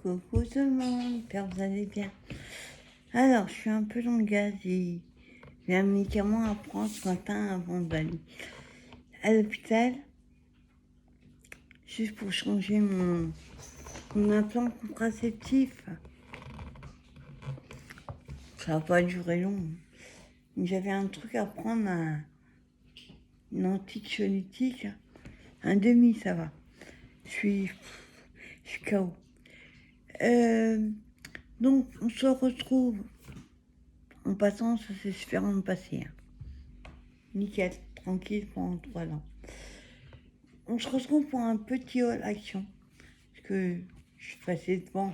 Coucou tout le monde, j'espère que vous allez bien. Alors, je suis un peu dans le gaz et j'ai un médicament à prendre ce matin avant d'aller à l'hôpital, juste pour changer mon implant contraceptif. Ça va pas durer long. J'avais un truc à prendre, une anxiolytique, un demi, ça va. Je suis KO. Donc, on se retrouve. En passant, ça s'est super bien passé. Nickel, tranquille pendant 3 ans. On se retrouve pour un petit hall action. Parce que je suis passée devant.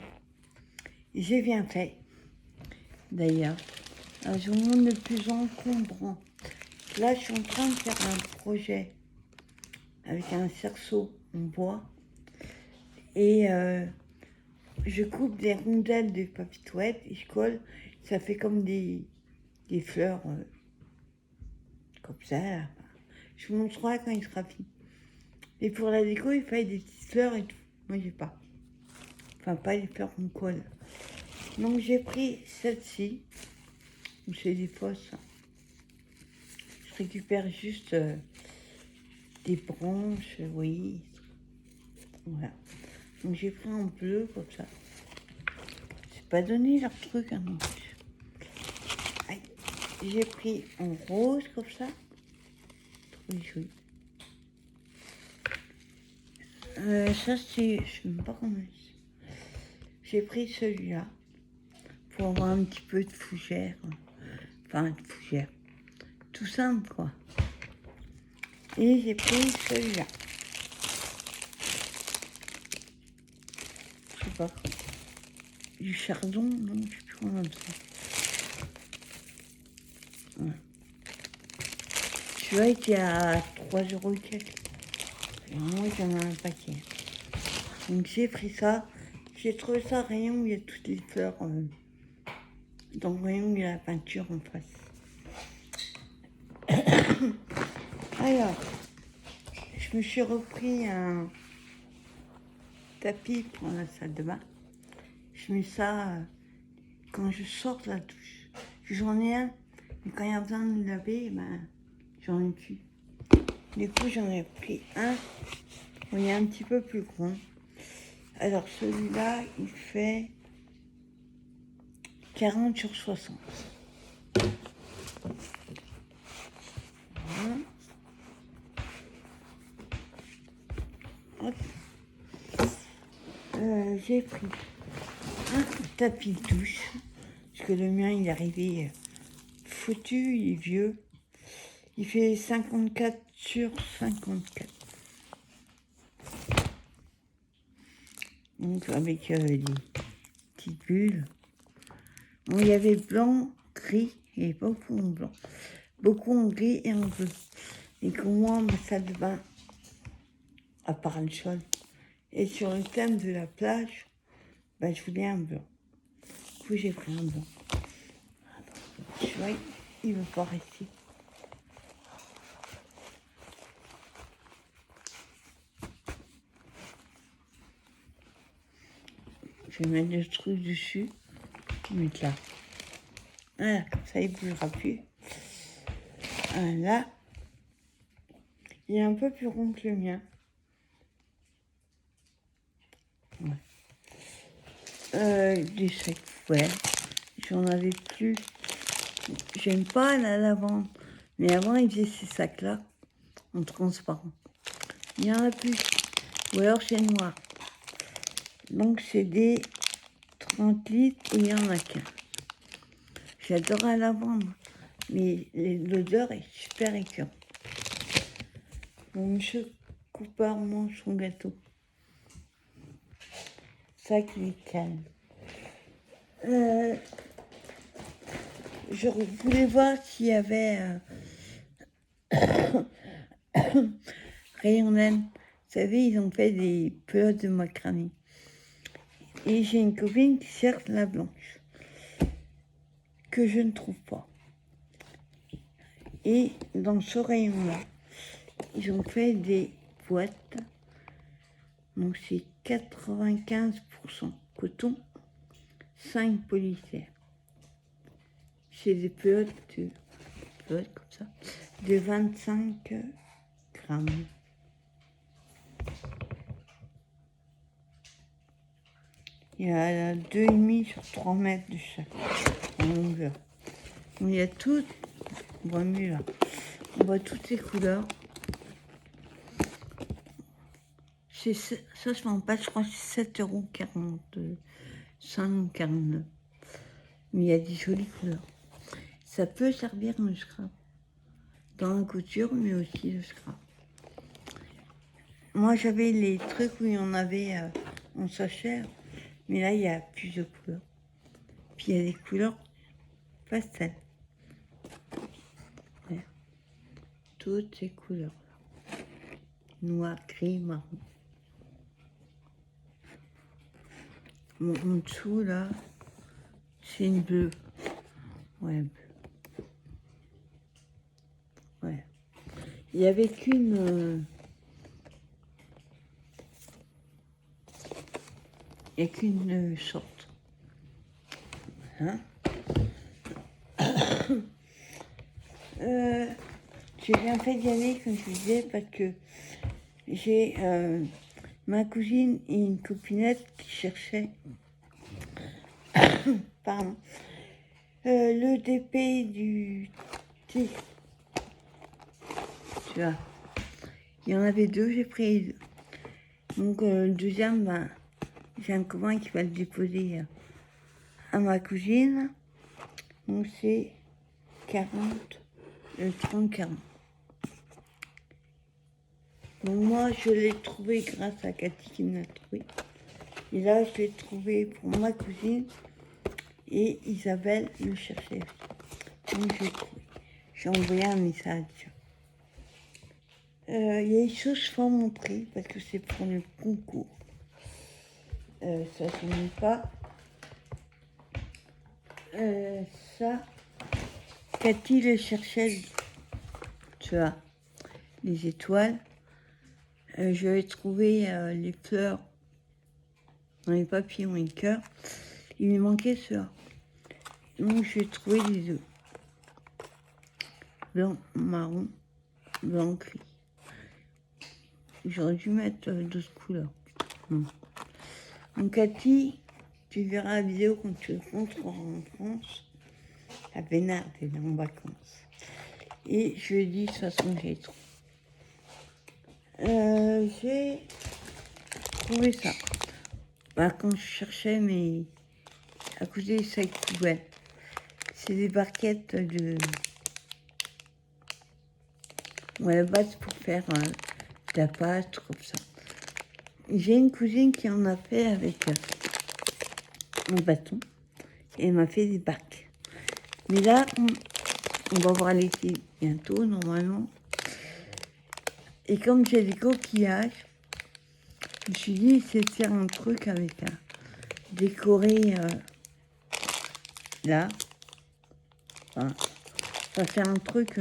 J'ai bien fait. D'ailleurs. Alors, je vous montre le plus encombrant. Là, je suis en train de faire un projet avec un cerceau en bois. Et je coupe des rondelles de papier toilette et je colle. Ça fait comme des fleurs comme ça. Là. Je vous montrerai quand il sera fini. Et pour la déco, il fallait des petites fleurs et tout. Moi, j'ai pas. Enfin, pas les fleurs qu'on colle. Donc, j'ai pris celle-ci. C'est des fausses. Je récupère juste des branches, oui. Voilà. Donc, j'ai pris en bleu, comme ça. C'est pas donné leur truc, hein, non plus. Aïe. J'ai pris en rose, comme ça. Trop joli. Ça, c'est... Je sais même pas comment c'est. J'ai pris celui-là. Pour avoir un petit peu de fougère. Enfin, de fougère. Tout simple, quoi. Et j'ai pris celui-là. Je sais pas. Du chardon, non, je sais plus comment ça. Ouais. Celui-là était à 3 € et quelques. Et moi, j'en ai un paquet. Donc j'ai pris ça. J'ai trouvé ça rayon où il y a toutes les fleurs. Dans le rayon où il y a la peinture en face. Alors, je me suis repris un tapis pour la salle de bain. Je mets ça quand je sors de la douche. J'en ai un, mais quand il y a besoin de me laver, ben, j'en ai plus. Du coup, j'en ai pris un. Bon, il est un petit peu plus grand. Alors, celui-là, il fait 40 sur 60. Voilà. Hop. J'ai pris un tapis de douche. Parce que le mien, il est arrivé foutu, il est vieux. Il fait 54 sur 54. Donc avec des petites bulles. Bon, il y avait blanc, gris et beaucoup en blanc. Beaucoup en gris et en bleu. Et que moi, ma salle de bain, à part le sol, et sur le thème de la plage, ben, je voulais un blanc. Du coup, j'ai pris un blanc. Tu vois, il ne veut pas rester. Je vais mettre le truc dessus. Je vais mettre là. Voilà, comme ça, il ne bougera plus. Voilà. Il est un peu plus rond que le mien. Ouais. Des sacs poubelles. J'en avais plus. J'aime pas la lavande. Mais avant, ils faisaient ces sacs-là en transparent. Il y en a plus. Ou alors c'est noir. Donc c'est des 30 litres et il y en a qu'un. J'adore la lavande. Mais l'odeur est super écœurante. Mon monsieur Cooper mange son gâteau. Ça qui est calme. Je voulais voir s'il y avait rayon laine. Vous savez, ils ont fait des pelotes de macramé. Et j'ai une copine qui cherche la blanche, que je ne trouve pas. Et dans ce rayon-là, ils ont fait des boîtes. Donc c'est 95%. coton, 5 polystère. C'est des pelotes comme ça, de 25 grammes. Il y a 2,5 sur 3 mètres de chaque en longueur. Donc, il y a tout, on voit mieux là. On voit toutes ces couleurs. Ça se vend pas, je crois que c'est 7,45 49. Mais il y a des jolies couleurs. Ça peut servir le scrap dans la couture, mais aussi le scrap. Moi, j'avais les trucs où il y en avait en sachet, mais là, il y a plus de couleurs. Puis, il y a des couleurs pastel. Ouais. Toutes ces couleurs. Noir, gris, marron. Bon, en dessous, là, c'est une bleue. Ouais, bleu. Ouais. Il y avait qu'une... il n'y a qu'une sorte. Hein j'ai bien fait d'y aller, comme je disais, parce que j'ai ma cousine et une copinette qui cherchaient pardon, le DP du thé. Tu vois, il y en avait 2, j'ai pris les 2. Donc le deuxième, ben, j'ai un copain qui va le déposer à ma cousine. Donc c'est 30-40. Donc moi, je l'ai trouvé grâce à Cathy qui me l'a trouvé. Et là, je l'ai trouvé pour ma cousine. Et Isabelle le cherchait. Donc j'ai envoyé un message. Il y a des choses que je vais montrer parce que c'est pour le concours. Ça se met pas. Ça, Cathy le cherchait, tu vois, les étoiles. Je vais trouver les fleurs dans les papillons et cœurs. Il me manquait ça. Donc j'ai trouvé les deux. Blanc, marron, blanc, gris. J'aurais dû mettre d'autres couleurs. Non. Donc Cathy, tu verras la vidéo quand tu rentreras en France. La Bénarde est en vacances. Et je lui ai dit, de toute façon, j'ai trouvé. J'ai trouvé ça. Bah, quand je cherchais mes... à côté des sacs poubelles. C'est des barquettes de... à la base pour faire de la pâte, comme ça. J'ai une cousine qui en a fait avec un bâton. Et elle m'a fait des barques. Mais là, on va voir l'été bientôt, normalement. Et comme j'ai des coquillages, je me suis dit, c'est de faire un truc avec un décoré là. Enfin, ça va faire un truc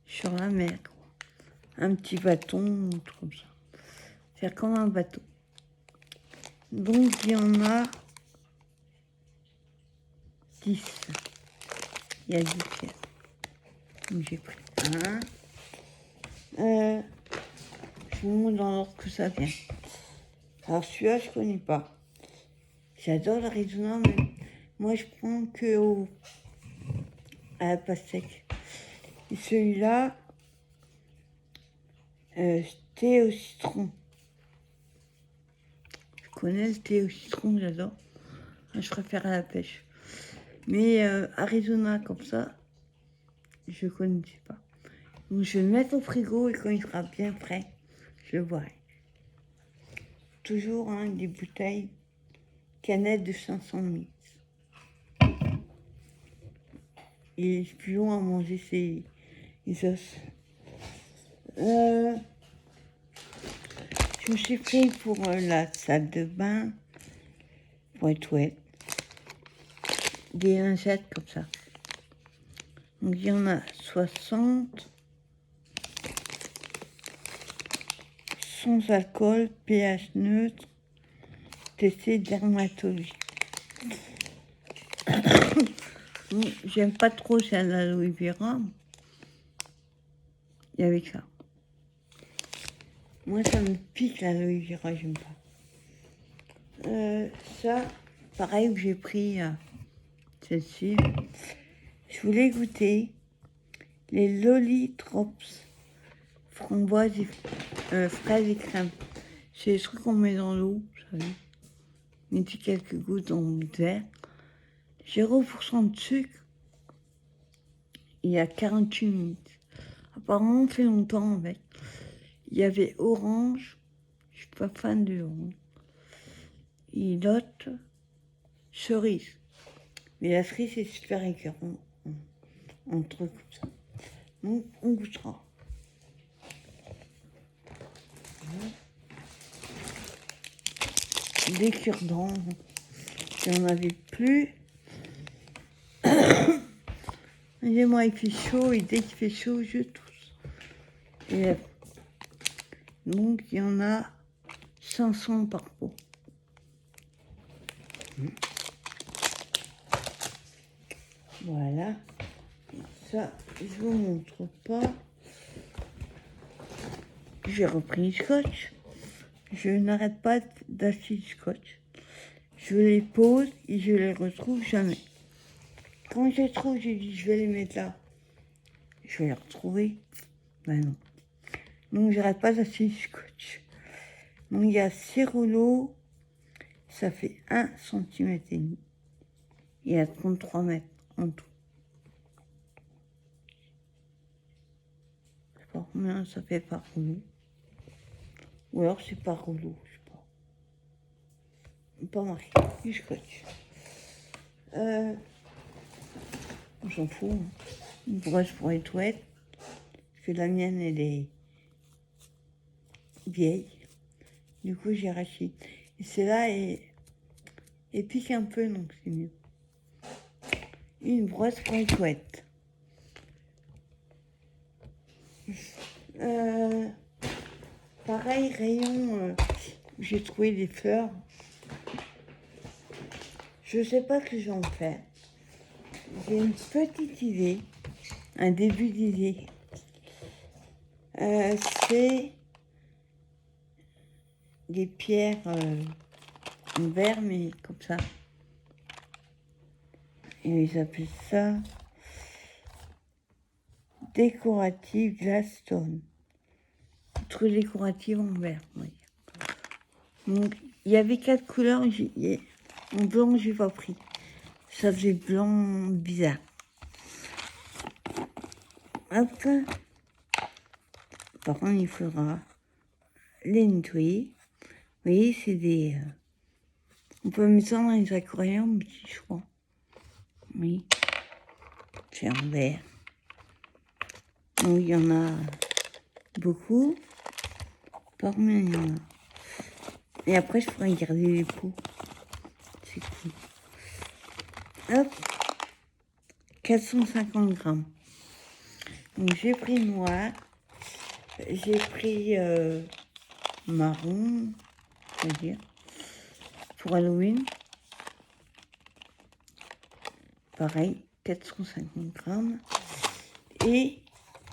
sur la mer, quoi. Un petit bâton, comme ça. Faire comme un bateau. Donc, il y en a 10. Il y a 10 pièces. Donc, j'ai pris un. Je vous montre dans l'ordre que ça vient. Alors, celui-là, je connais pas. J'adore l'Arizona, mais moi, je prends que à la pastèque. Et celui-là, thé au citron. Je connais le thé au citron, j'adore. Je préfère à la pêche. Mais Arizona, comme ça, je connaissais pas. Donc, je vais le mettre au frigo et quand il sera bien prêt, je le boirai. Toujours des bouteilles, canettes de 500 ml. Et c'est plus long à manger ces os. Je me suis pris pour la salle de bain, pour les toilettes, des lingettes comme ça. Donc il y en a 60, sans alcool, pH neutre, tester dermatologie. J'aime pas trop ça, l'aloe vera. Il y avait ça. Moi, ça me pique l'aloe vera, j'aime pas. Ça, pareil, que j'ai pris celle-ci. Je voulais goûter les Lolly Drops framboise et fraise et crème. C'est des trucs qu'on met dans l'eau, vous savez. On met quelques gouttes dans le verre. 0% de sucre. Il y a 48 minutes. Apparemment, on fait longtemps avec. Il y avait orange. Je suis pas fan de l'orange. Et l'autre, cerise. Mais la cerise, c'est super écœurant. Un truc comme ça. Donc, on goûtera. Des cure-dents. Il n'y en avait plus. Et moi, il fait chaud, et dès qu'il fait chaud, je tousse. Et donc, il y en a 500 par pot. Voilà. Ça, je vous montre pas. J'ai repris le scotch. Je n'arrête pas d'acheter du scotch. Je les pose et je les retrouve jamais. Quand je les trouve, j'ai dit je vais les mettre là. Je vais les retrouver. Ben non. Donc j'arrête pas d'acheter du scotch. Donc il y a 6 rouleaux. Ça fait 1 cm et demi. Il y a 33 mètres en tout. Je sais pas combien ça fait par rouleau. Ou alors c'est par rouleau, je sais pas. Pas marqué, du scotch. On s'en fout. Hein. Une brosse pour les toilettes. Parce que la mienne, elle est vieille. Du coup, j'ai racheté. Et celle-là, elle pique un peu, donc c'est mieux. Une brosse pour les toilettes. Pareil, rayon, j'ai trouvé des fleurs. Je sais pas ce que j'en fais. J'ai une petite idée, un début d'idée. C'est des pierres en verre, mais comme ça. Et ils appellent ça décorative glassstone. Truc décoratif en verre, oui. Donc, il y avait 4 couleurs. En blanc, j'ai pas pris. Ça faisait blanc bizarre. Hop. Par contre, il faudra les nettoyer. Vous voyez, c'est des... on peut mettre ça dans les aquariums, je crois. Oui. C'est en verre. Donc, il y en a beaucoup. Pas combien il y en a. Et après, je pourrais garder les pots. C'est cool. Hop. 450 grammes. Donc, j'ai pris noir. J'ai pris marron, on va dire, pour Halloween. Pareil, 450 grammes. Et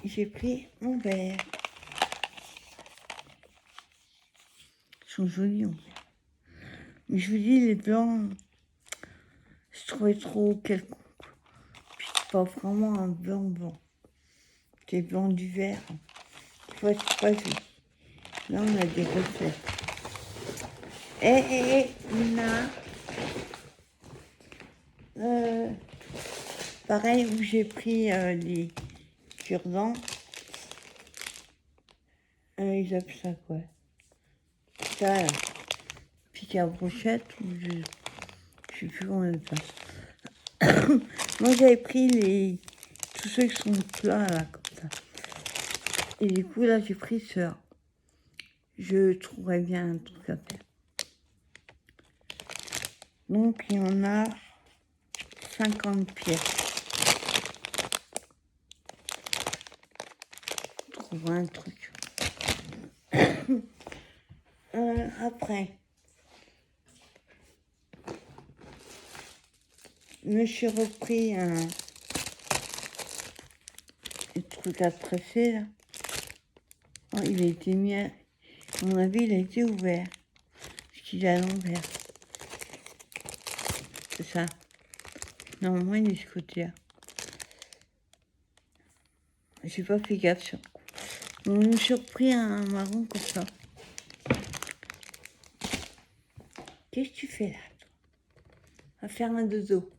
j'ai pris en vert. Ils sont jolis en vert. Mais je vous dis, les blancs, je trouvais trop quelconque. Puis c'est pas vraiment un blanc blanc. C'est blanc du vert. Des fois, c'est pas joli. Là, on a des recettes. Lina. Pareil, où j'ai pris les cure-dents. Ils appellent ça quoi? Ça, pique à brochette, ou je sais plus comment on appelle ça. Moi, j'avais pris tous ceux qui sont plats, là, comme ça. Et du coup, là, j'ai pris ça. Je trouverais bien un truc à faire. Donc, il y en a 50 pièces. Trouver un truc. Après, me suis repris un truc à tresser là. Oh, il a été mis à mon avis, il a été ouvert. Parce qu'il est à l'envers. C'est ça. Normalement, il est de ce côté-là. J'ai pas fait gaffe sur le coup. On me surpris un marron comme ça. Qu'est-ce que tu fais là, toi? On va faire un dodo.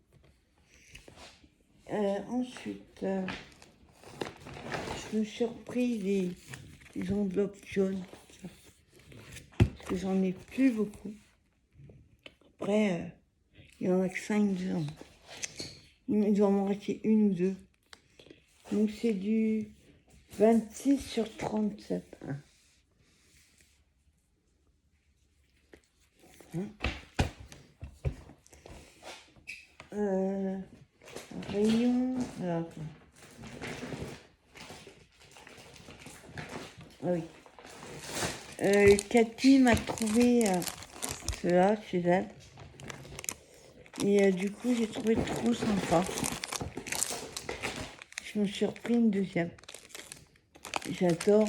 Ensuite, je me suis repris les enveloppes jaunes. Parce que j'en ai plus beaucoup. Après, il y en a que 5 dedans. Il doit m'en rester une ou deux. Donc c'est du 26/37. Rayon. Alors, ah oui. Cathy m'a trouvé cela chez elle. Et du coup, j'ai trouvé trop sympa. Je me suis repris une deuxième. J'adore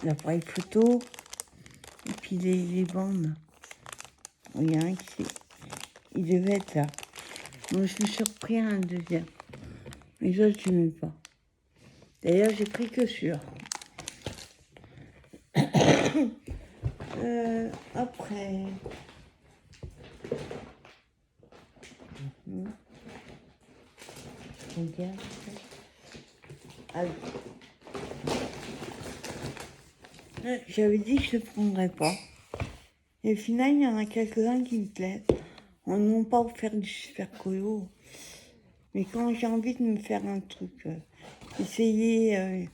l'appareil photo et puis les bandes. Il y a un il devait être là. Donc je me suis repris un deuxième. Les autres, je n'aime pas. D'ailleurs, j'ai pris que celui-là. Après... Regarde. Ah oui. J'avais dit que je ne prendrais pas. Et au final, il y en a quelques-uns qui me plaisent. On non pas pour faire du super colo. Mais quand j'ai envie de me faire un truc, essayer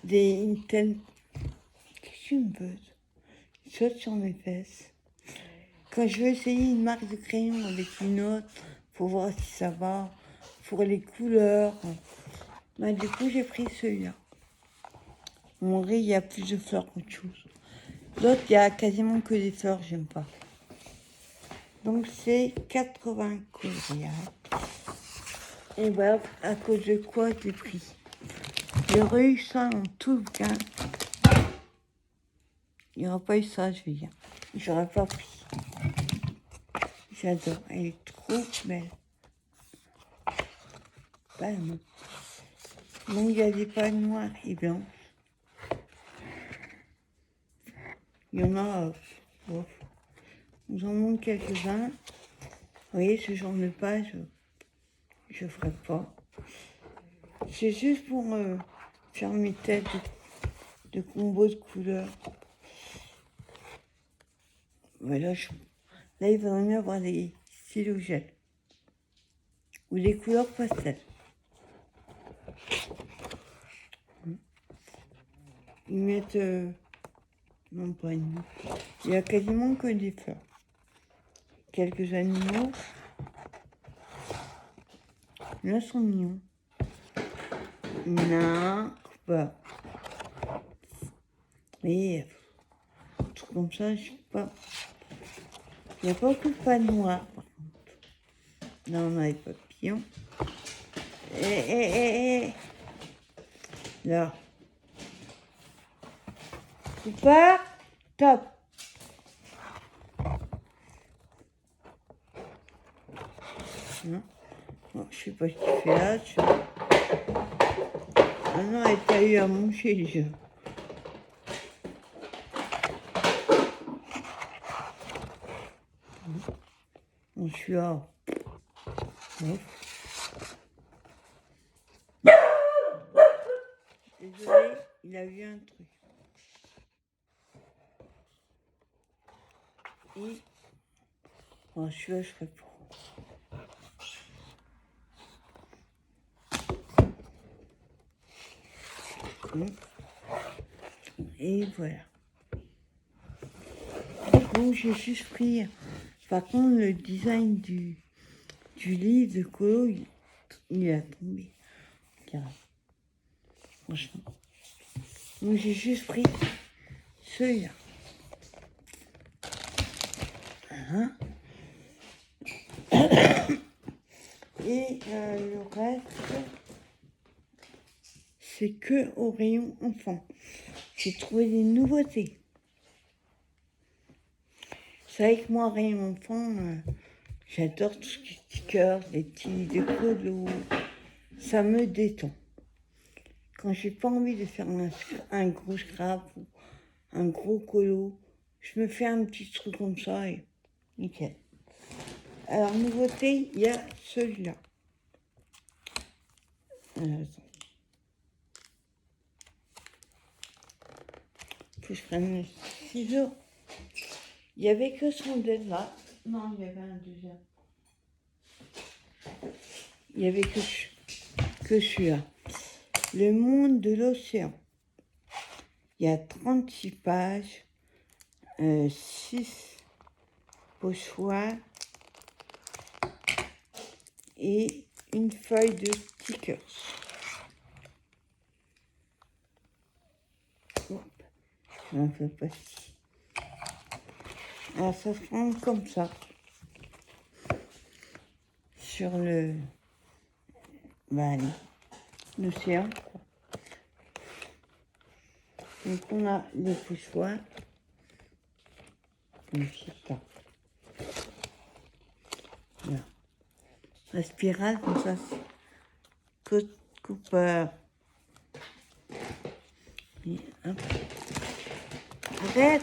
une telle... Qu'est-ce que tu me veux? Je saute sur mes fesses. Quand je veux essayer une marque de crayon avec une autre, pour voir si ça va, pour les couleurs. Bah, du coup, j'ai pris celui-là. En vrai, il y a plus de fleurs qu'autre chose. L'autre, il y a quasiment que des fleurs, j'aime pas. Donc, c'est 80 coloriales. Et voilà, à cause de quoi je l'ai pris. J'aurais eu ça en tout le bouquin. Il n'y aura pas eu ça, je veux dire. J'aurais pas pris. J'adore. Elle est trop belle. Bam. Donc, il y a des pages noires et blanches. Il y en a... nous en manque quelques-uns. Vous voyez, ce genre de page, je ne ferai pas. C'est juste pour faire mes têtes de combos de couleurs. Voilà, là, il vaudrait mieux avoir des stylos gel. Ou des couleurs pastel. Ils mettent... non, pas une. Il y a quasiment que des fleurs. Quelques animaux. Là, sont mignons. Non, pas. Et truc comme ça, je sais pas. Il n'y a pas beaucoup de pas noir, par contre. Là, on a les papillons. Là. Super. Top. Non. Bon, je sais pas ce qu'il fait là. Ah non, elle t'a eu à manger déjà. Bon, je suis là. Désolé, il a vu un truc. Et... bon, celui-là, je ferai pas. Et voilà. Donc j'ai juste pris. Par contre, le design du livre de colo, il a tombé. Regarde. Franchement. Donc j'ai juste pris celui-là. Hein? Et le reste, c'est que au rayon enfant. J'ai trouvé des nouveautés. C'est vrai que moi, rayon enfant, j'adore tout ce qui est stickers, des petits décolos. Ça me détend. Quand j'ai pas envie de faire un gros scrap ou un gros colo, je me fais un petit truc comme ça et nickel. Alors, nouveauté, il y a celui-là. Attends. Faut que je prenne le ciseau. Il n'y avait que son dead là. Non, il y avait un deuxième. Il n'y avait que celui-là. Le monde de l'océan. Il y a 36 pages, 6 pochoirs et une feuille de stickers. Hop, un peu pas ici. Alors ça se prend comme ça. Sur l'océan. Donc on a les pochoirs. C'est ça. Voilà. La spirale, comme ça, c'est Cooper. Et hop. Arrête!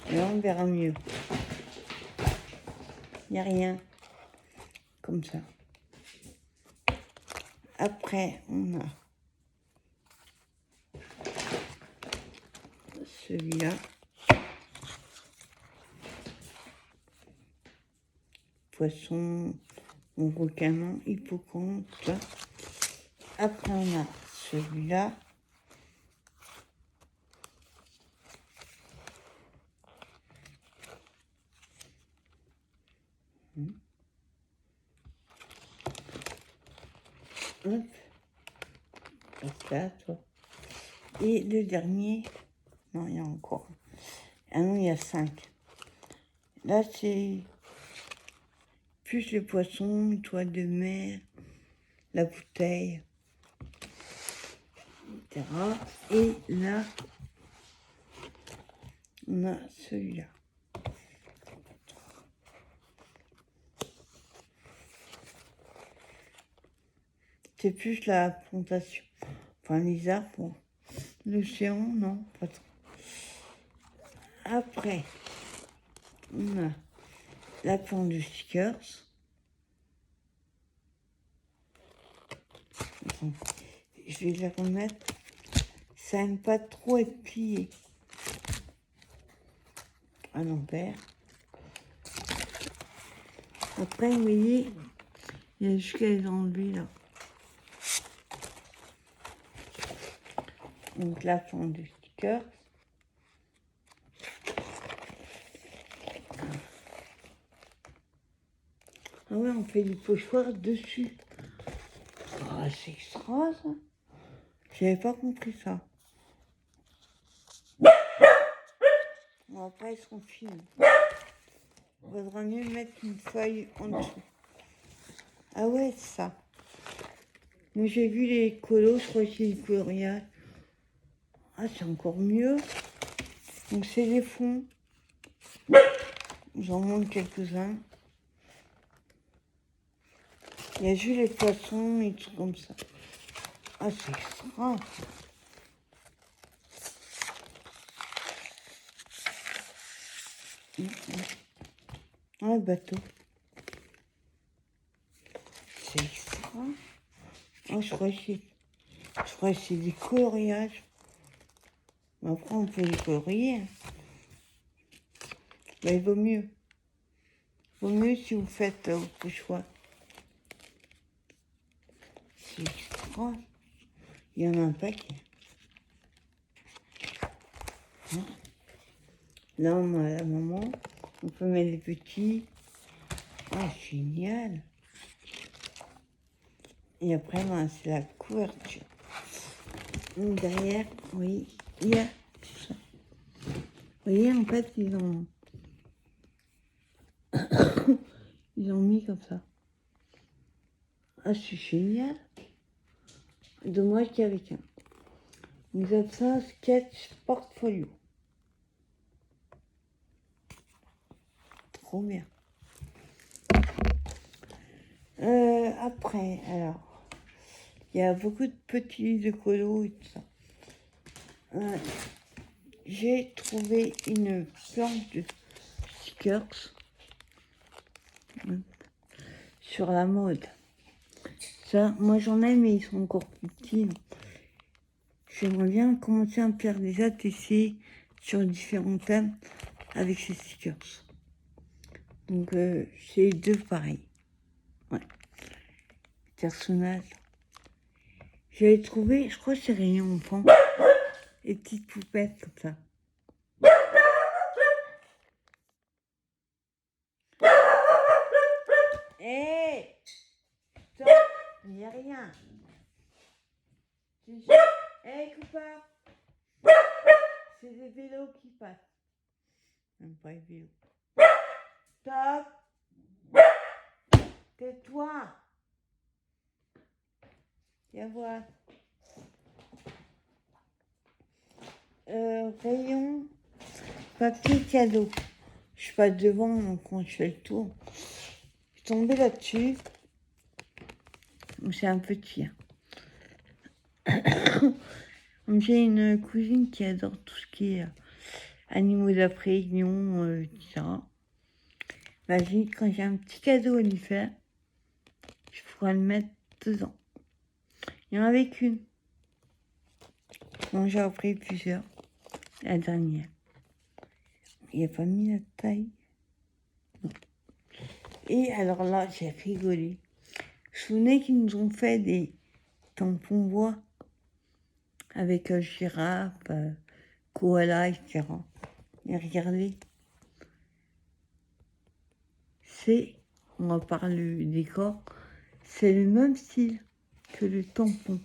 Et là, on verra mieux. Il n'y a rien. Comme ça. Après, on a celui-là. Poisson, requin, hippocampe, ça. Après, on a celui-là. Hop. Passe là, toi. Et le dernier, non, il y a encore. Ah non, il y a 5. Là, c'est plus les poissons, une toile de mer, la bouteille, etc. Et là, on a celui-là. C'est plus la plantation. Enfin, les arbres. L'océan, non, pas trop. Après, on a la plante de stickers. Attends, je vais la remettre. Ça n'aime pas trop être plié à l'envers. Après, vous voyez, il y a jusqu'à les enlever là. Donc la plante de stickers. Ah ouais, on fait du pochoir dessus. Oh, c'est extra ça. J'avais pas compris ça. Bon, après, ils seront finis. Il vaudra mieux mettre une feuille en dessous. Ah ouais, c'est ça. Moi, j'ai vu les colos, je crois que c'est du coloriage. Ah, c'est encore mieux. Donc, c'est les fonds. J'en montre quelques-uns. Il y a juste les poissons et tout comme ça. Ah, c'est extra. Ah, le bateau. C'est extra. Ah, je crois que c'est des coloriages. Mais après, on peut les colorier. Mais il vaut mieux. Vaut mieux si vous faites au pochoir. C'est extra. Il y en a un paquet. Là, on a la maman. On peut mettre les petits. Ah, génial. Et après, ben, c'est la couverture. Donc, derrière, oui, il y a tout ça. Vous voyez, en fait, ils ils ont mis comme ça. Ah, c'est génial. Dommage qu'il y avait qu'un. Nous avons ça, sketch portfolio. Trop bien. Après, alors, il y a beaucoup de petits de colo et tout ça. J'ai trouvé une planche de stickers sur la mode. Ça, moi j'en ai, mais ils sont encore plus petits. J'aimerais bien commencer à me faire des ATC sur différents thèmes avec ces stickers. Donc, c'est deux pareils. Ouais. Personnages. J'avais trouvé, je crois que c'est Rayon Enfant, des petites poupettes comme ça. Hé hey, stop, il n'y a rien. Hé hey, Cooper, c'est des vélos qui passent. Même pas les vélos. Stop. Tais-toi. Viens voir. Rayon papier cadeau. Je suis pas devant quand je fais le tour. Je suis tombée là-dessus. C'est un petit. J'ai une cousine qui adore tout ce qui est animaux d'après, lions, etc. Vas-y, quand j'ai un petit cadeau à lui faire, je pourrais le mettre dedans. Il y en avait qu'une. Bon, j'ai appris plusieurs. La dernière. Il n'y a pas mis la taille. Non. Et alors là, j'ai rigolé. Je me souvenais qu'ils nous ont fait des tampons bois avec girafe, koala, etc. Et regardez. On va parler du décor, c'est le même style que le tampon.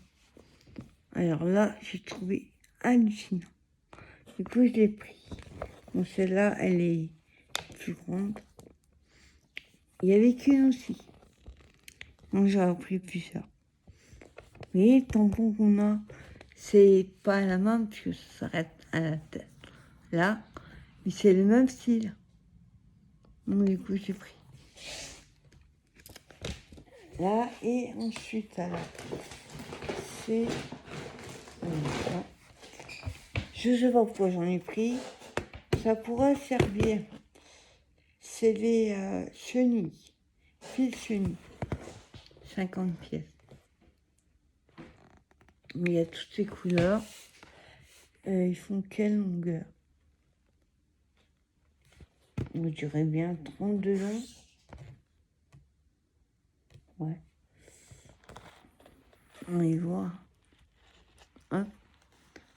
Alors là, j'ai trouvé hallucinant. Du coup, je l'ai pris. Bon, celle-là, elle est plus grande. Il y avait qu'une aussi. Donc, j'ai pris plusieurs. Mais le tampon qu'on a, c'est pas la même parce que ça s'arrête à la tête. Là, mais c'est le même style. Donc, du coup, j'ai pris. Là, et ensuite, alors, c'est... Je sais pas pourquoi j'en ai pris. Ça pourrait servir. C'est les chenilles. Fil chenilles. 50 pièces. Mais il y a toutes ces couleurs. Ils font quelle longueur? On dirait bien 32 ans. Ouais. On y voit. Hop.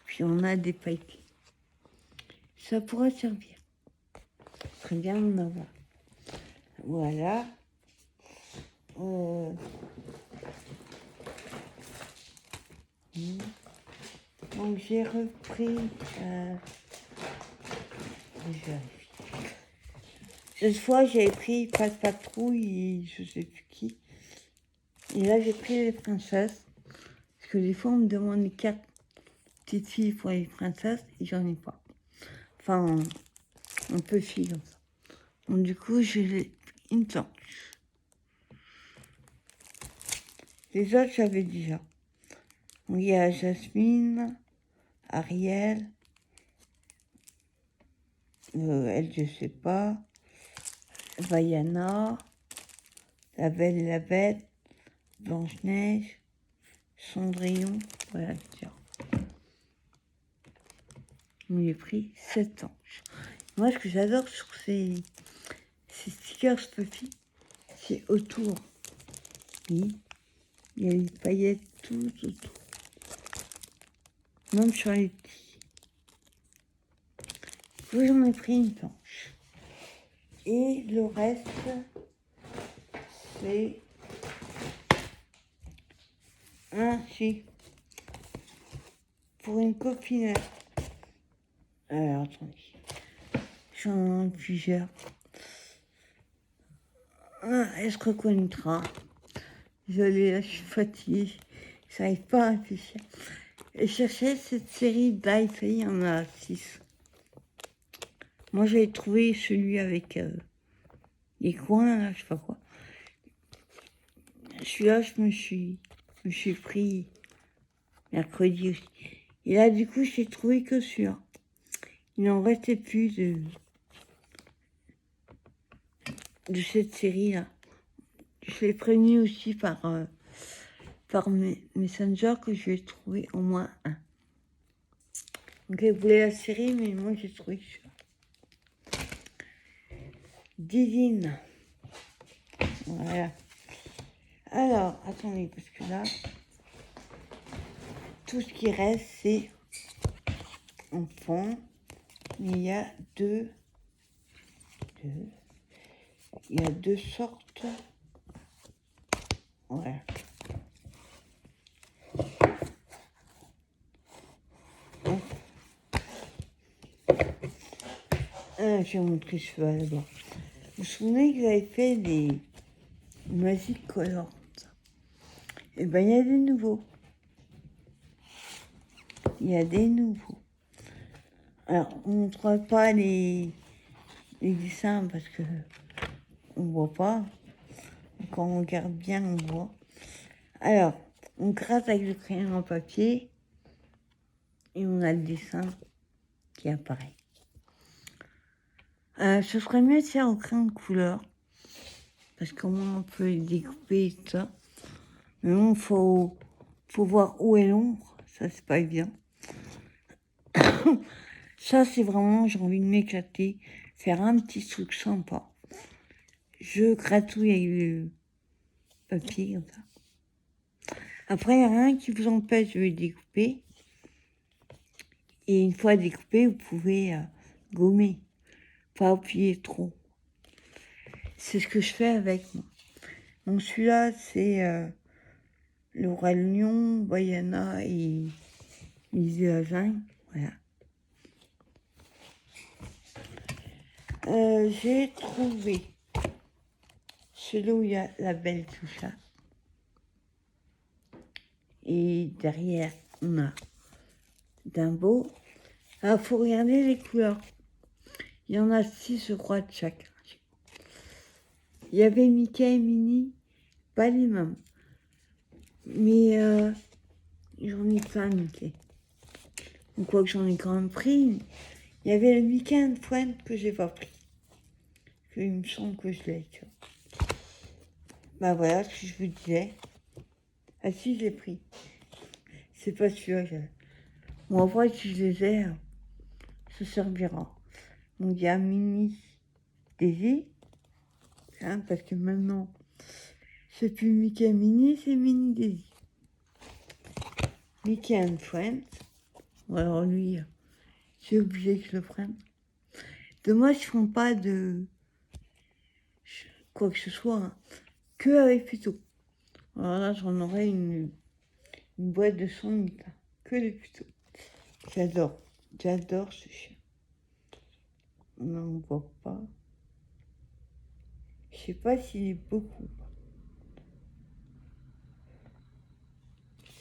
Puis on a des pailletés. Ça pourrait servir. Très bien en avoir. Voilà. Donc j'ai repris. Cette fois j'ai pris pas de patrouille et je sais plus qui. Et là j'ai pris les princesses. Parce que des fois on me demande les 4 petites filles pour les princesses et j'en ai pas. Enfin, un peu filles comme ça. Donc du coup j'ai une planche. Les autres j'avais déjà. Donc, il y a Jasmine, Ariel, elle je sais pas, Vaiana, La Belle et la Bête, Blanche-Neige, Cendrillon, voilà, tiens. J'ai pris 7 ans. Moi, ce que j'adore sur ces stickers Puffy, c'est autour. Oui, il y a les paillettes tout autour. Même sur les petits. Vous, j'en ai pris une planche. Et le reste, c'est ainsi. Pour une copinette. Alors, attendez. J'en ai plusieurs. Ah, elle se reconnaîtra. Désolée, là, je suis fatiguée. Je n'arrive pas à réfléchir. Et je cherchais cette série Life, il y en a 6. Moi, j'avais trouvé celui avec les coins, là, je sais pas quoi. Celui-là, je me suis pris mercredi aussi. Et là, du coup, j'ai trouvé que celui-là. Il n'en restait plus de cette série-là. Je l'ai prévenu aussi par Messenger que je vais trouver au moins un. Donc, elle voulait la série, mais moi, j'ai trouvé celui-là. Divine. Voilà. Alors, attendez, parce que là, tout ce qui reste, c'est en fond. Mais il y a il y a deux sortes. Voilà. Ah, je vais montrer celui-là d'abord. Vous vous souvenez que j'avais fait des Magic Color? Eh ben, il y a des nouveaux. Il y a des nouveaux. Alors, on ne trouve pas les dessins parce que on voit pas. Quand on regarde bien, on voit. Alors, on gratte avec le crayon en papier et on a le dessin qui apparaît. Ce serait mieux de faire au crayon de couleur parce qu'au moins on peut les découper et tout ça. Mais bon, faut voir où est l'ombre. Ça, c'est pas évident. Ça, c'est vraiment, j'ai envie de m'éclater, faire un petit truc sympa. Je gratouille avec le papier comme ça. Après, il n'y a rien qui vous empêche de le découper. Et une fois découpé, vous pouvez gommer, pas appuyer trop. C'est ce que je fais avec moi. Donc celui-là, c'est le Roi Lion, Vaiana et Lizzie la Jungle. Voilà. J'ai trouvé celui où il y a la belle Toucha. Et derrière, on a Dumbo. Alors, faut regarder les couleurs. Il y en a 6, je crois, de chacun. Il y avait Mickey et Minnie, pas les mêmes. Mais j'en ai plein, Mickey. Donc, quoi que j'en ai quand même pris. Il y avait le Mickey and Friends que j'ai pas pris. Il me semble que je l'ai, tu vois. Bah voilà, ce que je vous disais. Ah si, je l'ai pris. C'est pas celui-là. Bon, après, si je les ai, ça servira. Donc, il y a Mini Daisy. Hein, parce que maintenant, c'est plus Mickey Mini, c'est Mini Daisy. Mickey and Friends. Bon, alors lui, j'ai obligé que je le prenne. Dommage qu'ils font pas de quoi que ce soit, hein, que avec Puto. Alors là, j'en aurais une boîte de 100 000, que des Puto. J'adore ce chien. Non, on voit pas. Je sais pas s'il est beaucoup.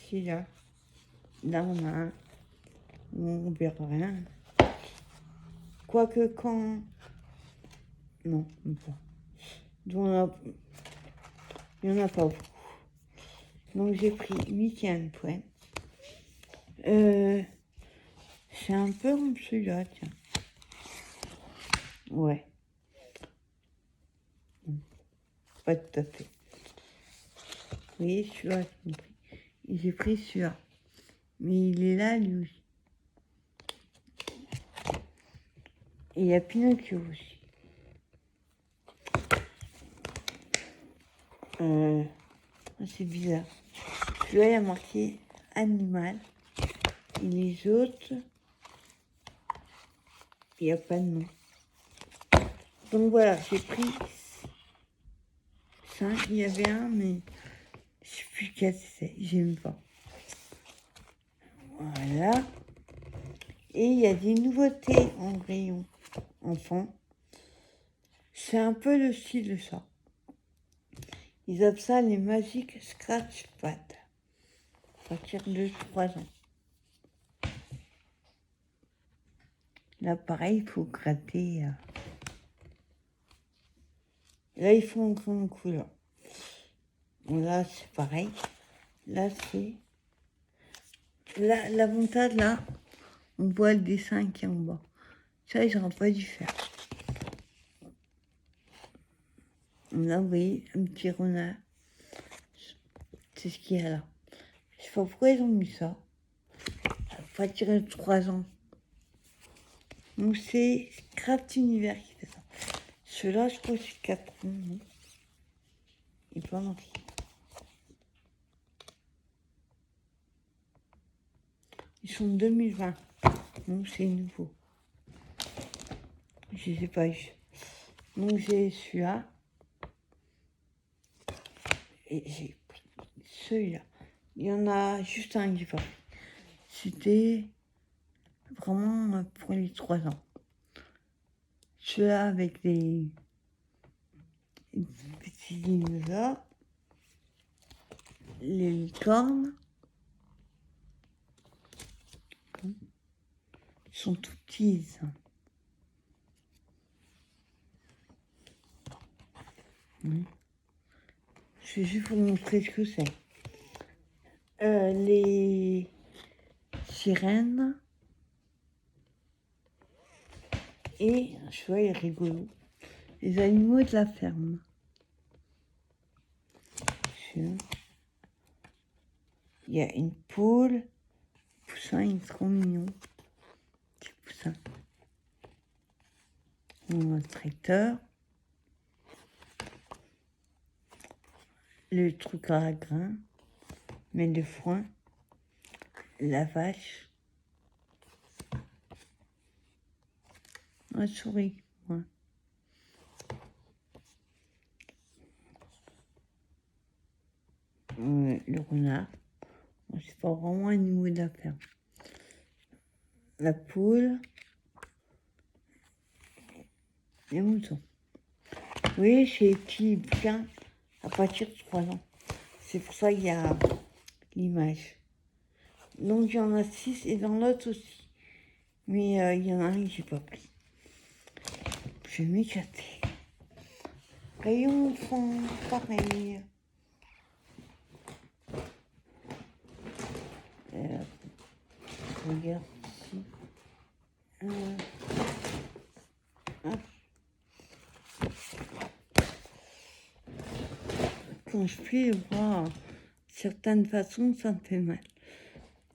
Si là, on a un. On verra rien. Quoique quand... Non, pas. Donc, il n'y en a pas beaucoup. Donc j'ai pris Mickey and Friends. C'est un peu comme celui-là, tiens. Ouais. Pas tout à fait. Vous voyez, celui-là, j'ai pris celui-là. Mais il est là, lui aussi. Et il y a Pinocchio aussi. C'est bizarre. Celui-là, il y a marqué animal. Et les autres, il n'y a pas de nom. Donc voilà, j'ai pris 5. Il y avait un, mais je sais plus quel c'est. J'aime pas. Voilà. Et il y a des nouveautés en rayon enfant. C'est un peu le style de ça. Ils appellent ça les Magic Scratch Pads. À partir de 3 ans. Là, pareil, il faut gratter. Là, ils font une couleur. Bon, là, c'est pareil. Là, c'est... L'avantage, là, on voit le dessin qui est en bas. Ça, ils n'auraient pas dû faire. Là, vous voyez, un petit renard. C'est ce qu'il y a là. Je sais pas pourquoi ils ont mis ça. À partir de 3 ans. Donc, c'est Craft Univers qui fait ça. Ceux-là, je crois que c'est 4 ans. Non, il n'est pas marqué. Ils sont 2020. Donc, c'est nouveau. Je sais pas. Donc, j'ai celui-là. Et j'ai celui-là. Il y en a juste un qui va. C'était vraiment pour les 3 ans. Celui-là avec les petits dinosaures, les licornes. Ils sont tout petits. Ça. Je vais juste vous montrer ce que c'est. Les sirènes. Et, je vois, il est rigolo. Les animaux de la ferme. Il y a une poule. Poussin, il est trop mignon. Petit poussin. Un tracteur. Le truc à grains. Mais de foin. La vache. La souris. Ouais. Le renard. Bon, c'est pas vraiment un animal de la ferme. La poule. Les moutons. Oui, c'est petit bouquin à partir de 3 ans. C'est pour ça qu'il y a l'image. Donc il y en a 6 et dans l'autre aussi. Mais il y en a un que j'ai pas pris. Je vais m'éclater. Rayon fond, pareil. Regarde ici. Quand je plie le bras, de certaines façons, ça me fait mal.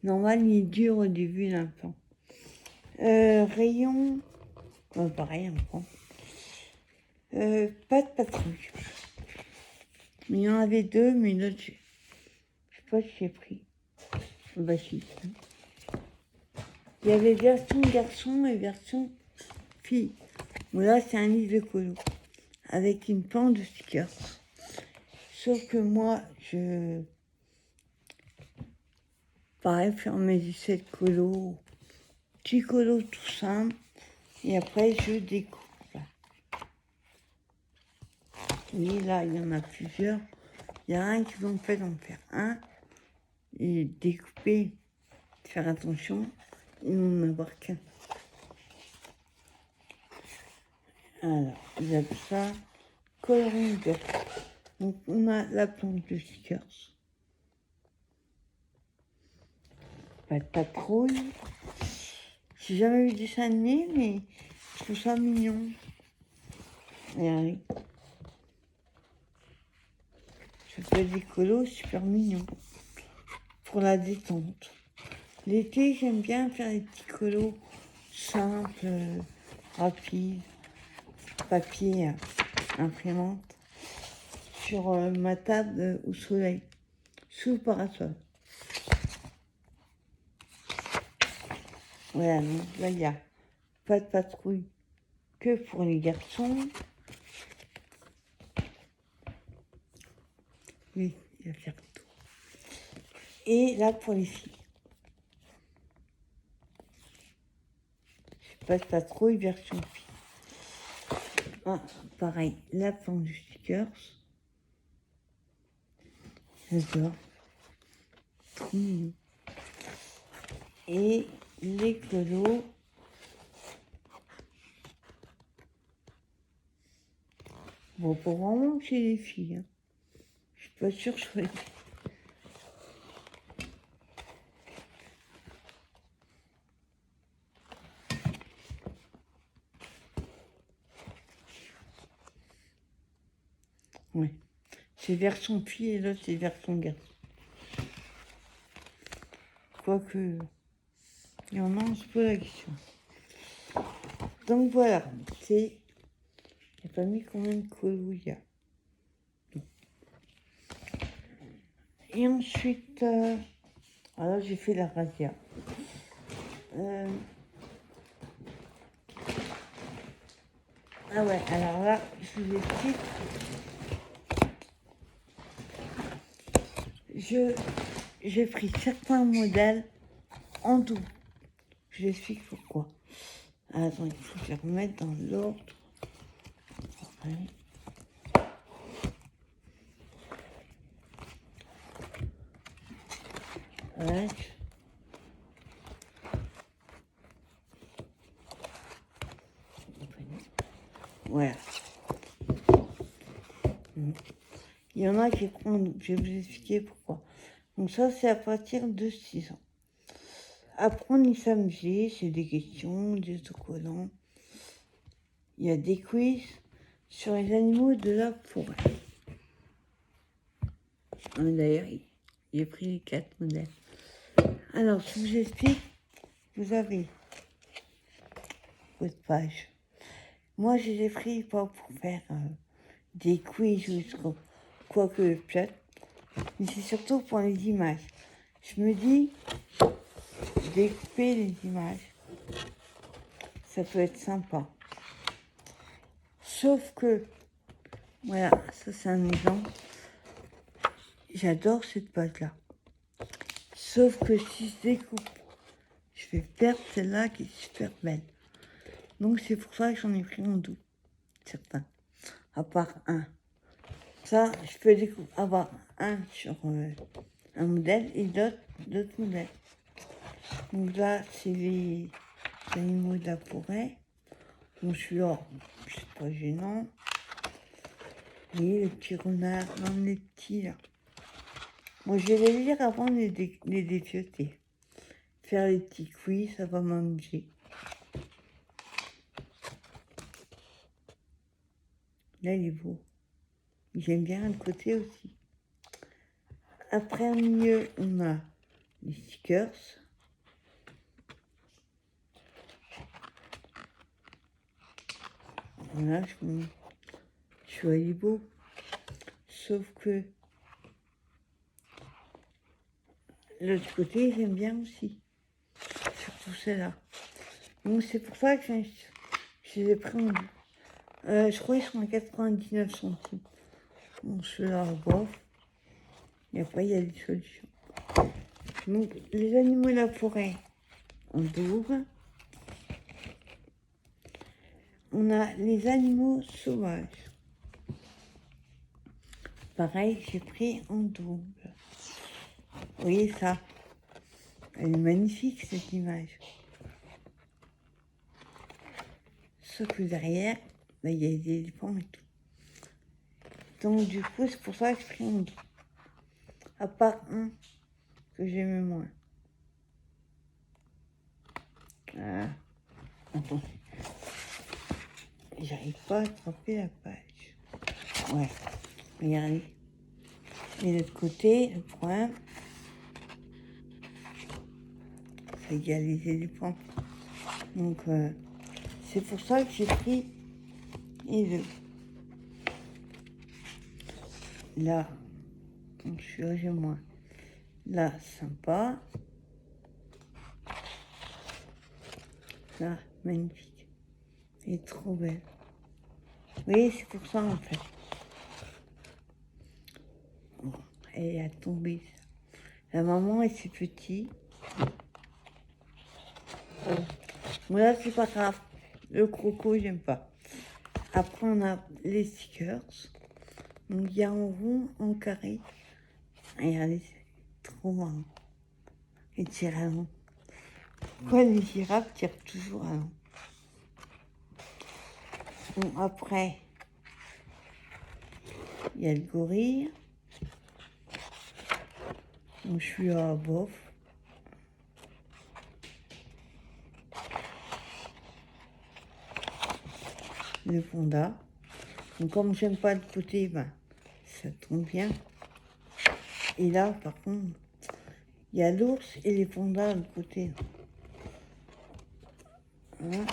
Normal, il est dur au début d'un plan. Rayon, pareil, on prend. Pas de patrouille. Il y en avait 2, mais l'autre, je sais pas si j'ai pris. Bah si. Il y avait version garçon et version fille. Bon là, c'est un livre écolo avec une planche de stickers. Sauf que moi, je... Pareil, faire mes essais de colo. Petit colo tout simple. Et après, je découpe. Et là, il y en a plusieurs. Il y a un qui vont fait d'en faire un. Et découper, faire attention. Et n'en avoir qu'un. Alors, il y a tout ça. Coloring vert. Donc, on a la planche de stickers. Pas de patrouille. J'ai jamais vu des dessins animés, mais je trouve ça mignon. Regardez. Ça peut être des colos super mignons. Pour la détente. L'été, j'aime bien faire des petits colos simples, rapides, papier, imprimante, sur ma table au soleil, sous le parasol. Voilà, donc là, il n'y a pas de patrouille que pour les garçons. Oui, il va faire tout. Et là, pour les filles. Pas de patrouille, version fille. Ah, pareil, la planche du stickers. J'adore. Trop mignon. Et les colos. Bon, pour vraiment chez les filles. Hein. Je suis pas sûre que je ferais. Ouais. C'est version fille et l'autre c'est version garçon. Quoique, il y en a, on se pose la question. Donc voilà, c'est... J'ai pas mis combien de colos il y a. Et ensuite, alors j'ai fait la razzia. Ah ouais, alors là, je vous explique. J'ai pris certains modèles en double. Je vous explique pourquoi. Attends, il faut que je les remette dans l'ordre. Ouais. Voilà. Il y en a qui prennent, je vais vous expliquer pourquoi. Donc ça, c'est à partir de 6 ans. Apprendre à s'amuser, c'est des questions, des autocollants. Il y a des quiz sur les animaux de la forêt. D'ailleurs, j'ai pris les 4 modèles. Alors, je vous explique, vous avez votre page. Moi, je les ai pris pas pour faire des quiz ou quoi que peut-être, mais c'est surtout pour les images. Je me dis, découper les images, ça peut être sympa. Sauf que, voilà, ça c'est un exemple. J'adore cette page-là. Sauf que si je découpe, je vais perdre celle-là qui est super belle. Donc c'est pour ça que j'en ai pris en double, certains. À part un. Ça, je peux avoir un sur un modèle et d'autres modèles. Donc là, c'est les animaux de la forêt. Donc celui-là, c'est pas gênant. Vous voyez, les petits renards, même les petits là. Moi, je vais les lire avant de les défioter. Faire les petits quiz, ça va m'amuser. Là, il est beau. J'aime bien le côté aussi. Après, au milieu, on a les stickers. Voilà, je vois, il est beau. Sauf que l'autre côté, j'aime bien aussi. Surtout celle-là. Donc, c'est pour ça que je les ai pris en deux. Je crois qu'ils sont à 99 centimes. Bon, ceux-là, bof. Et après, il y a des solutions. Donc, les animaux de la forêt, en double. On a les animaux sauvages. Pareil, j'ai pris en double. Vous voyez ça? Elle est magnifique, cette image. Sauf que derrière, bah, il y a des éléphants et tout. Donc, du coup, c'est pour ça que j'ai pris en double. À part un que j'aimais moins. Ah. Attends. J'arrive pas à attraper la page. Ouais. Regardez. Et de l'autre côté, le problème, c'est qu'il y a les éléphants. Donc, c'est pour ça que j'ai pris les deux. Là, je suis chez moi. Là, sympa. Là, magnifique. Elle est trop belle. Vous voyez, c'est pour ça en fait. Bon, elle a tombé. La maman et ses petits. Bon, là, c'est pas grave. Le croco, j'aime pas. Après, on a les stickers. Donc, il y a en rond, en carré. Regardez, c'est trop marrant. Et tire à l'eau. Pourquoi les girafes tirent toujours à l'eau? Bon, après, il y a le gorille. Donc, je suis à bof. Le panda. Donc, comme j'aime pas le côté, ben, ça tombe bien. Et là, par contre, il y a l'ours et les pandas de l'autre côté. Voilà.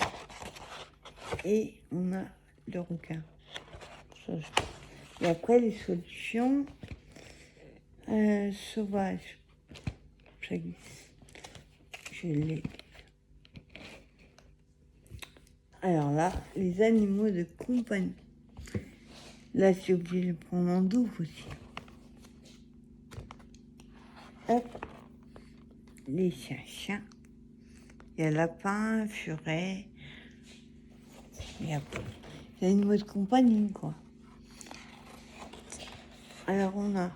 Et on a le requin. Et après, les solutions sauvages. Ça glisse. Je l'ai. Alors là, les animaux de compagnie. Là, j'ai obligé de le prendre en double aussi. Hop. Les chiens. Il y a lapin, furet. Il y a les animaux de compagnie, quoi. Alors, on a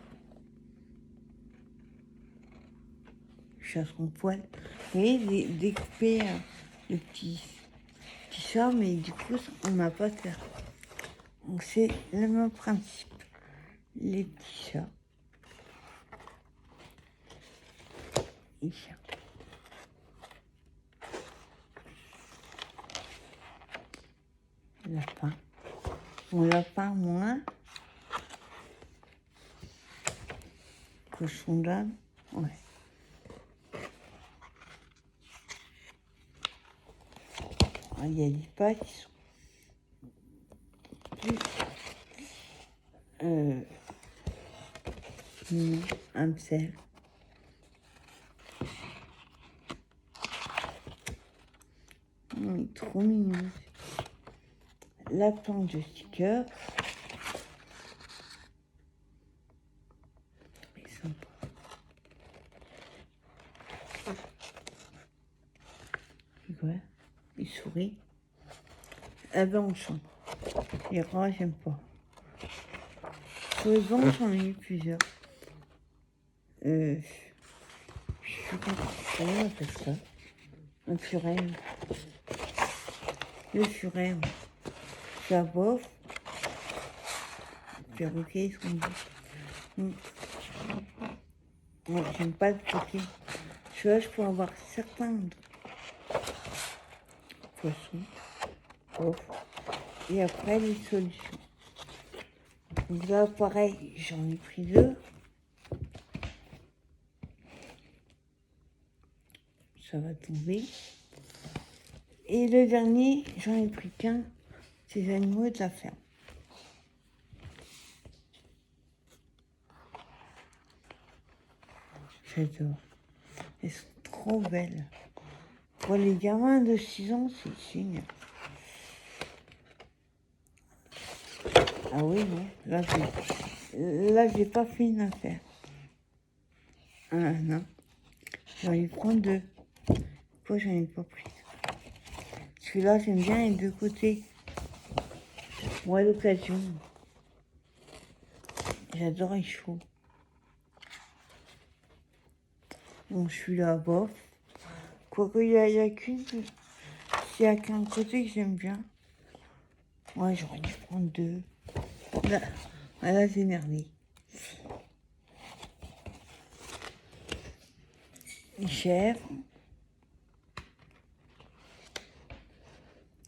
chasseron poil. Vous voyez, découper le petit chat, mais du coup, on n'a pas ça. Donc, c'est le même principe. Les petits chats. Les chiens. Lapin. Bon, lapin moins. Cochon d'âne. Ouais. Il y a des pattes qui sont plus hamster. Il est trop mignon. Lapin de sticker. Il est sympa. C'est quoi? Il sourit. La blanche. Les rats, j'aime pas. Sur les bancs, j'en ai eu plusieurs. Je sais pas comment on appelle ça. Un furet. Le furet. Ça bof. Les perroquets, ils sont beaux. Moi, j'aime pas le coquet. Je peux avoir certains poissons. Bof. Et après, les solutions. Donc là, pareil, j'en ai pris 2. Ça va tomber. Et le dernier, j'en ai pris qu'un. C'est les animaux de la ferme. J'adore. Elles sont trop belles. Pour les gamins de 6 ans, c'est génial. Ah oui, non. Là, j'ai pas fait une affaire. Ah non. J'en ai pris 2. Pourquoi j'en ai pas pris? Celui-là, j'aime bien les deux côtés. Moi, à l'occasion. J'adore les chevaux. Bon, je suis là, bof. Quoique, il y a qu'une. Il y a qu'un côté que j'aime bien. Ouais, j'aurais dû prendre 2. Là, c'est merveilleux. Les chèvres.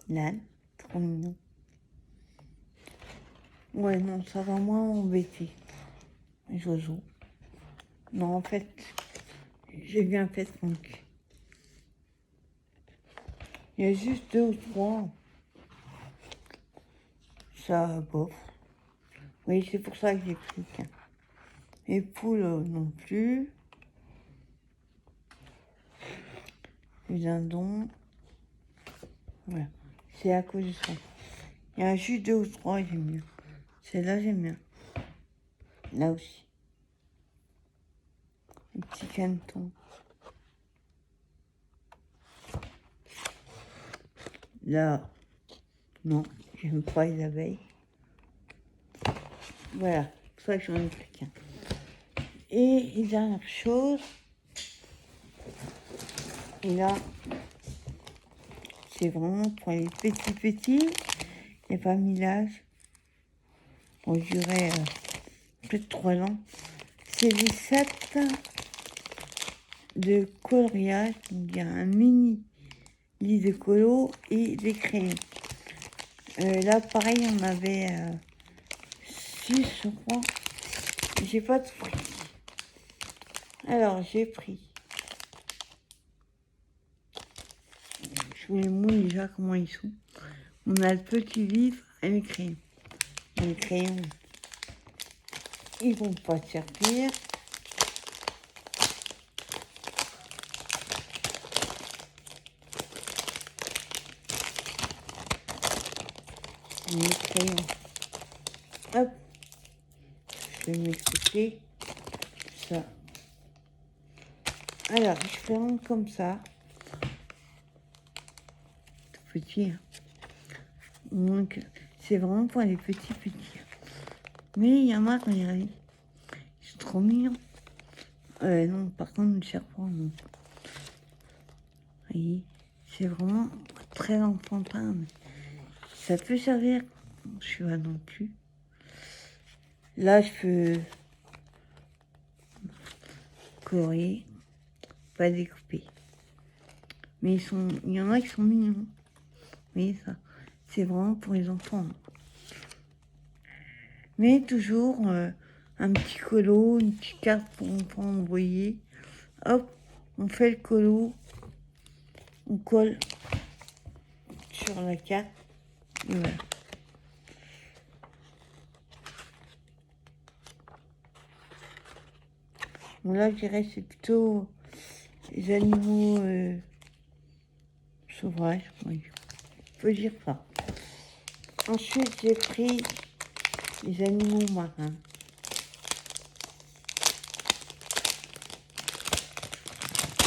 L'âne. Trop mignon. Ouais, non, ça va moins m'embêter. Les oiseaux. Non, en fait, j'ai bien fait tranquille. Il y a juste 2 ou 3. Ça, bof. Oui, c'est pour ça que j'ai pris qu'un. Les poules non plus. Les dindons. Voilà. C'est à cause de ça. Il y a juste 2 ou 3, j'aime bien. Celle-là, j'aime bien. Là aussi. Les petits canetons. Là, non, j'aime pas les abeilles. Voilà, c'est pour ça que j'en ai pris qu'un. Et dernière chose, et là, c'est vraiment pour les petits. Il n'y a pas mis l'âge. On dirait peut-être 3 ans. C'est des sets de coloriage. Donc il y a un mini lit de colo et des crayons. Là, pareil, on avait 6, je crois. J'ai pas tout pris. Alors, j'ai pris. Je vous les montre déjà comment ils sont. On a le petit livre et les crayons. Les crayons, ils vont pas servir. Les crayons. Hop. Je vais m'expliquer ça. Alors, je fais rendre comme ça. Tout petit. Donc, c'est vraiment pour les petits. Mais il y en a quand il arrive. C'est trop mignon. Non, par contre, le serpent, non. Vous voyez, c'est vraiment très enfantin. Mais ça peut servir. Je suis pas non plus. Là, je peux colorer, pas découper. Mais il y en a qui sont mignons. Vous voyez ça? C'est vraiment pour les enfants. Mais toujours un petit colo, une petite carte pour envoyer. Hop, on fait le colo, on colle sur la carte. Et voilà. Bon, là, je dirais c'est plutôt les animaux sauvages, oui. On peut dire ça. Ensuite, j'ai pris les animaux marins.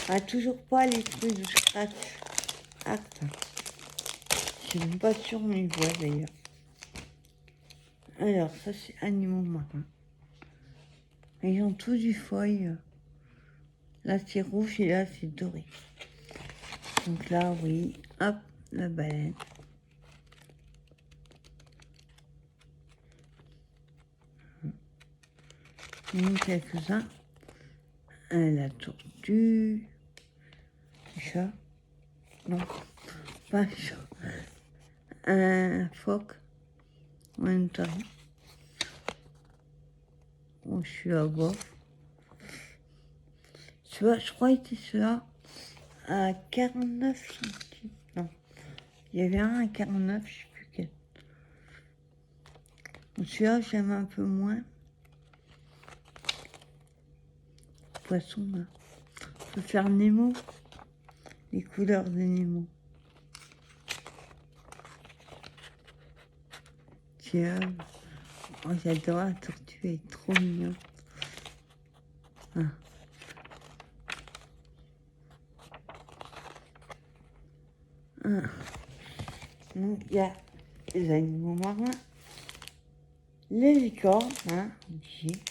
Ah, toujours pas les trucs de scratch. Acte. Je suis même pas sûre, mais ils voient d'ailleurs. Alors, ça, c'est animaux marins. Ils ont tous du feuille. Là, c'est rouge et là, c'est doré. Donc là, oui, hop, la baleine. Il y en a quelques-uns. La tortue. Le chat. Non, pas un chat. Un phoque. Ou un otarie. Bon, je suis à bof. Tu vois, je crois que c'était celui-là à 49 centimes. Non, il y avait un à 49, je sais plus quel. Bon, celui-là, j'aime un peu moins. Poisson, là. On peut faire Nemo. Les couleurs de Nemo. Tiens. Oh, j'adore la tortue, elle est trop mignonne. Ah. Ah. Donc, il y a les animaux marins, les licornes, hein, obligé.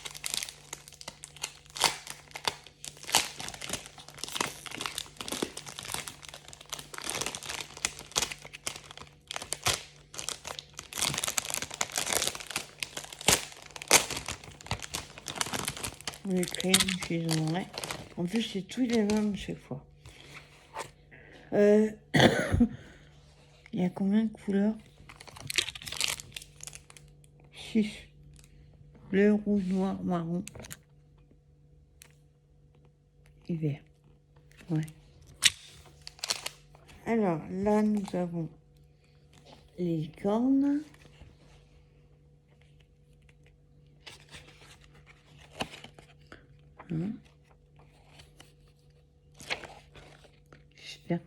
Les crayons, je les aimerais. En plus, c'est tous les mêmes chaque fois. Il y a combien de couleurs? 6. Bleu, rouge, noir, marron et vert. Ouais. Alors, là, nous avons les licornes. Hein. J'espère.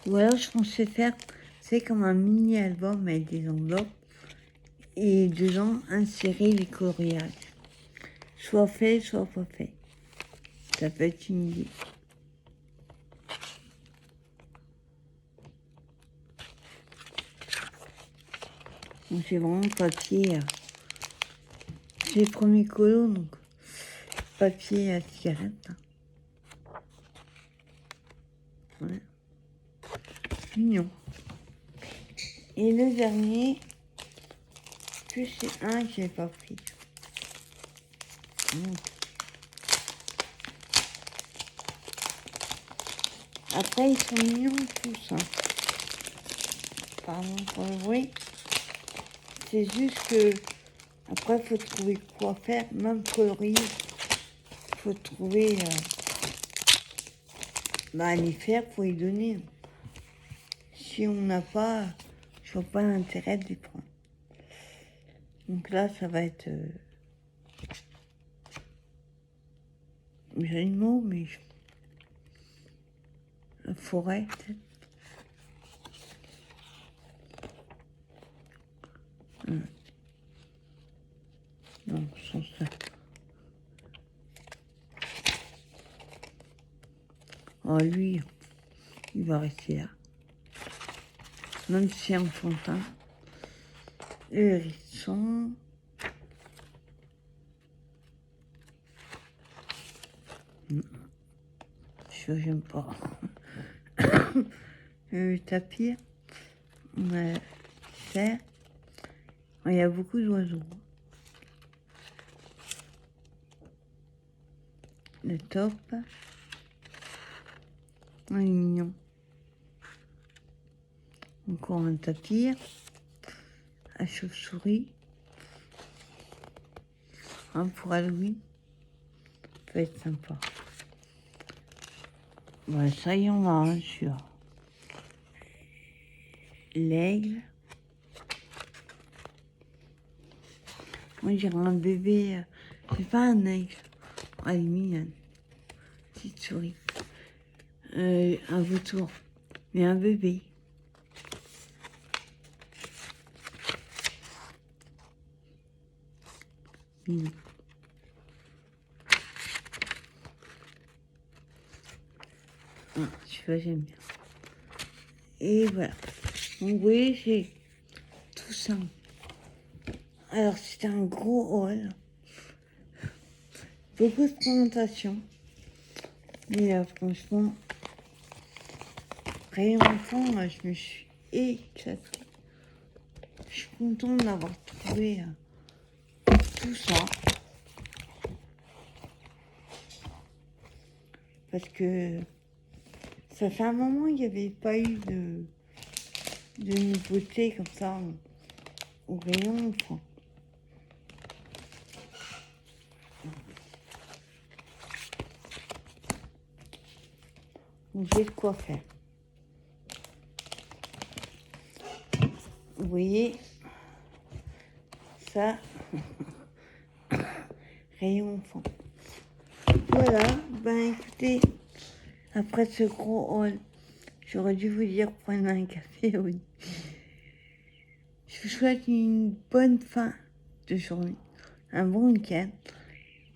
Ou alors, je pensais faire, c'est comme un mini-album avec des enveloppes et dedans, insérer les coloriages. Soit fait, soit pas fait. Ça peut être une idée. Donc c'est vraiment papier. C'est le premier colo, donc papier à cigarette. Voilà. Mignon. Et le dernier, que c'est un que j'ai pas pris. Donc. Après, ils sont mignons tous. Hein. Pardon pour le bruit. C'est juste que, après, il faut trouver quoi faire. Même coloris, il faut trouver les faire, il faut y donner. Si on n'a pas, je vois pas l'intérêt de les prendre. Donc là, ça va être j'ai le mot, mais la forêt, peut-être. Non, sans ça. Oh, lui, il va rester là. Même si c'est enfantin. Le hérisson. J'aime pas. Le tapir. On a cerf. Il y a beaucoup d'oiseaux. Le taupe. Il est mignon. Encore un tapir. La chauve-souris. Un pour Halloween. Ça peut être sympa. Voilà, ça y en a un sur l'aigle. Moi, j'irais un bébé. C'est pas un aigle. Elle est mignonne. Petite souris. Un vautour. Mais un bébé. Mignon. Celui-là, j'aime bien. Et voilà. Donc, vous voyez, c'est tout ça. Alors, c'était un gros haul. Beaucoup de présentations. Mais franchement, rayon enfant, je me suis éclatée. Je suis contente d'avoir trouvé tout ça. Parce que ça fait un moment qu'il n'y avait pas eu de nouveautés comme ça au rayon enfant. Donc j'ai de quoi faire. Vous voyez, ça, rayon enfant. Voilà, ben écoutez, après ce gros haul, j'aurais dû vous dire prendre un café, oui. Je vous souhaite une bonne fin de journée, un bon week-end.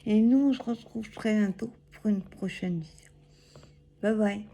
Et nous, on se retrouve très bientôt pour une prochaine vidéo. Bye bye.